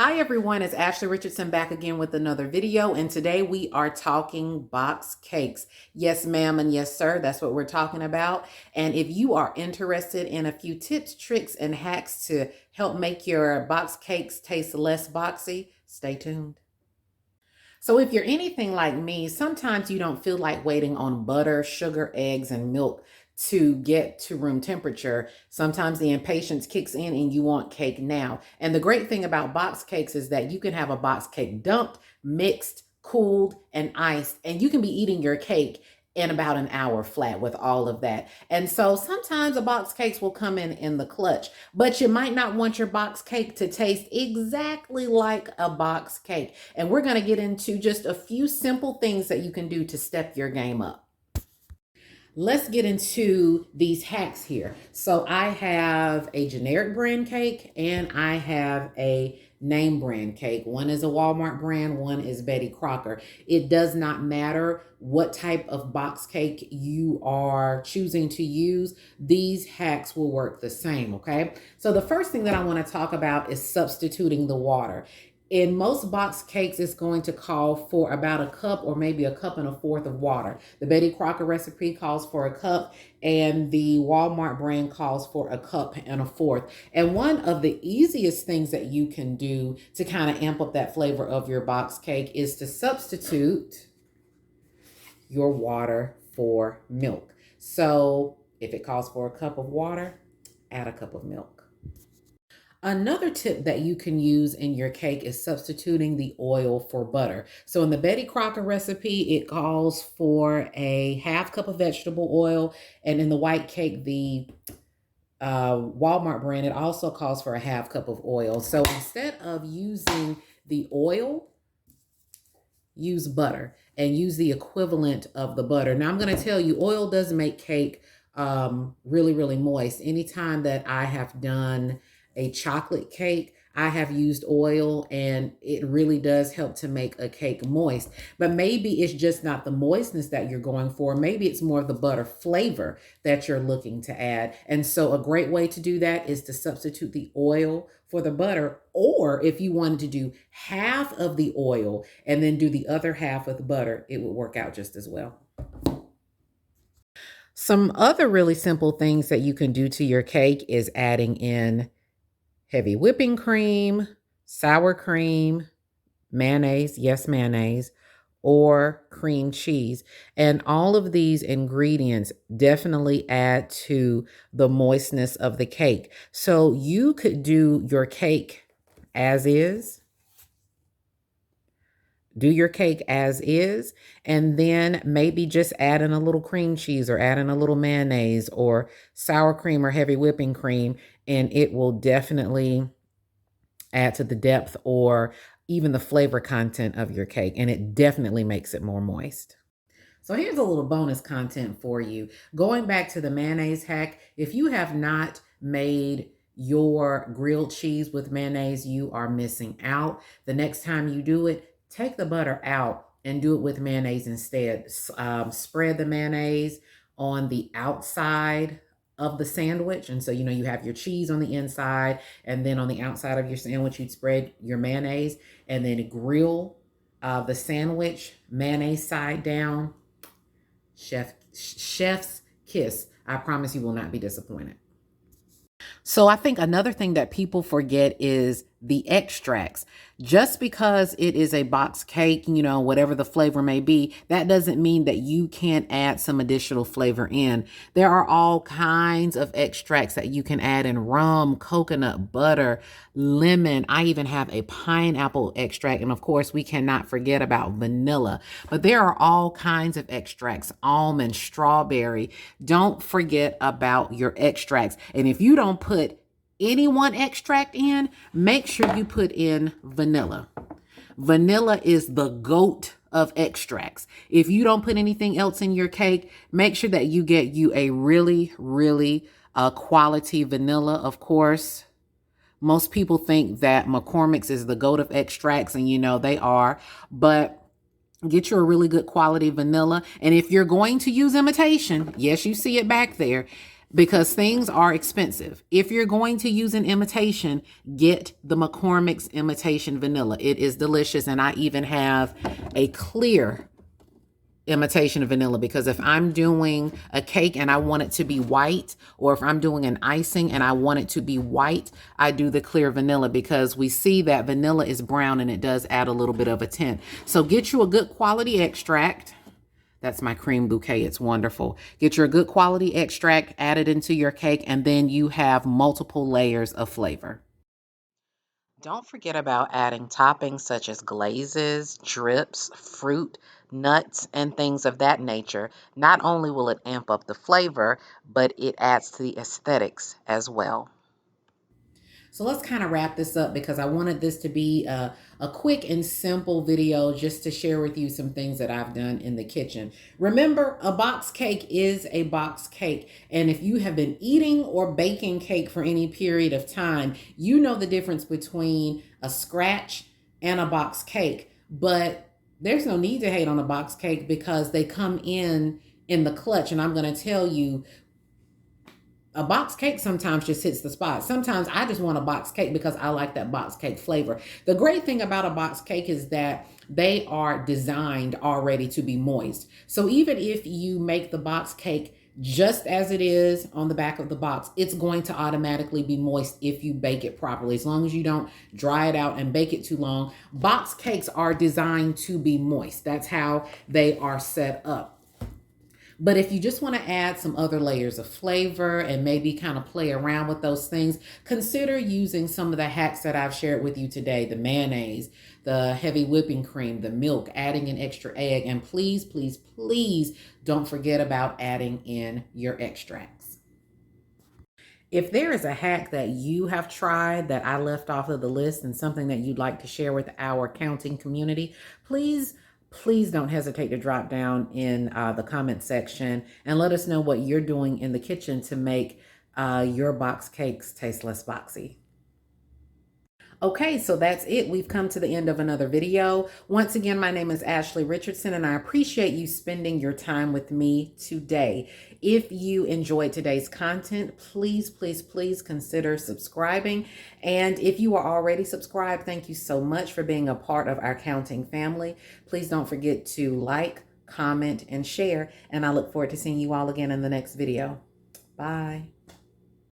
Hi everyone, it's Ashley Richardson back again with another video, and today we are talking box cakes. Yes ma'am and yes sir, that's what we're talking about. And if you are interested in a few tips, tricks, and hacks to help make your box cakes taste less boxy, stay tuned. So if you're anything like me, sometimes you don't feel like waiting on butter, sugar, eggs, and milk to get to room temperature. Sometimes the impatience kicks in and you want cake now. And the great thing about box cakes is that you can have a box cake dumped, mixed, cooled, and iced, and you can be eating your cake in about an hour flat with all of that. And so sometimes a box cakes will come in the clutch, but you might not want your box cake to taste exactly like a box cake. And we're going to get into just a few simple things that you can do to step your game up. Let's get into these hacks here. So I have a generic brand cake and I have a name brand cake. One is a Walmart brand, one is Betty Crocker. It does not matter what type of box cake you are choosing to use. These hacks will work the same, okay? So the first thing that I want to talk about is substituting the water. In most box cakes, it's going to call for about a cup or maybe a cup and a fourth of water. The Betty Crocker recipe calls for a cup, and the Walmart brand calls for a cup and a fourth. And one of the easiest things that you can do to kind of amp up that flavor of your box cake is to substitute your water for milk. So if it calls for a cup of water, add a cup of milk. Another tip that you can use in your cake is substituting the oil for butter. So in the Betty Crocker recipe, it calls for a half cup of vegetable oil. And in the white cake, the Walmart brand, it also calls for a half cup of oil. So instead of using the oil, use butter and use the equivalent of the butter. Now I'm going to tell you, oil does make cake really, really moist. Anytime that I have done a chocolate cake, I have used oil and it really does help to make a cake moist. But maybe it's just not the moistness that you're going for. Maybe it's more of the butter flavor that you're looking to add. And so a great way to do that is to substitute the oil for the butter. Or if you wanted to do half of the oil and then do the other half with butter, it would work out just as well. Some other really simple things that you can do to your cake is adding in heavy whipping cream, sour cream, mayonnaise, yes, mayonnaise, or cream cheese. And all of these ingredients definitely add to the moistness of the cake. So you could do your cake as is. Do your cake as is, and then maybe just add in a little cream cheese or add in a little mayonnaise or sour cream or heavy whipping cream, and it will definitely add to the depth or even the flavor content of your cake, and it definitely makes it more moist. So here's a little bonus content for you. Going back to the mayonnaise hack, if you have not made your grilled cheese with mayonnaise, you are missing out. The next time you do it, take the butter out and do it with mayonnaise instead. Spread the mayonnaise on the outside of the sandwich. And so, you have your cheese on the inside, and then on the outside of your sandwich, you'd spread your mayonnaise and then grill the sandwich mayonnaise side down. Chef's kiss. I promise you will not be disappointed. So I think another thing that people forget is the extracts. Just because it is a box cake, whatever the flavor may be, that doesn't mean that you can't add some additional flavor in. There are all kinds of extracts that you can add in: rum, coconut, butter, lemon. I even have a pineapple extract. And of course, we cannot forget about vanilla. But there are all kinds of extracts: almond, strawberry. Don't forget about your extracts. And if you don't put any one extract in, make sure you put in vanilla. Vanilla is the GOAT of extracts. If you don't put anything else in your cake, make sure that you get you a really, really quality vanilla. Of course, most people think that McCormick's is the GOAT of extracts, and they are, but get you a really good quality vanilla. And if you're going to use imitation, yes, you see it back there, because things are expensive. If you're going to use an imitation, get the McCormick's imitation vanilla. It is delicious, and I even have a clear imitation of vanilla, because if I'm doing a cake and I want it to be white, or if I'm doing an icing and I want it to be white, I do the clear vanilla, because we see that vanilla is brown and it does add a little bit of a tint. So get you a good quality extract. That's my cream bouquet. It's wonderful. Get your good quality extract, add it into your cake, and then you have multiple layers of flavor. Don't forget about adding toppings such as glazes, drips, fruit, nuts, and things of that nature. Not only will it amp up the flavor, but it adds to the aesthetics as well. So let's kind of wrap this up, because I wanted this to be a quick and simple video just to share with you some things that I've done in the kitchen. Remember, a box cake is a box cake. And if you have been eating or baking cake for any period of time, you know the difference between a scratch and a box cake. But there's no need to hate on a box cake, because they come in the clutch. And I'm going to tell you, a box cake sometimes just hits the spot. Sometimes I just want a box cake because I like that box cake flavor. The great thing about a box cake is that they are designed already to be moist. So even if you make the box cake just as it is on the back of the box, it's going to automatically be moist if you bake it properly. As long as you don't dry it out and bake it too long. Box cakes are designed to be moist. That's how they are set up. But if you just want to add some other layers of flavor and maybe kind of play around with those things, consider using some of the hacks that I've shared with you today: the mayonnaise, the heavy whipping cream, the milk, adding an extra egg, and please, please, please don't forget about adding in your extracts. If there is a hack that you have tried that I left off of the list and something that you'd like to share with our counting community, please don't hesitate to drop down in the comment section and let us know what you're doing in the kitchen to make your box cakes taste less boxy. Okay, so that's it. We've come to the end of another video. Once again, my name is Ashley Richardson, and I appreciate you spending your time with me today. If you enjoyed today's content, please, please, please consider subscribing. And if you are already subscribed, thank you so much for being a part of our counting family. Please don't forget to like, comment, and share. And I look forward to seeing you all again in the next video. Bye.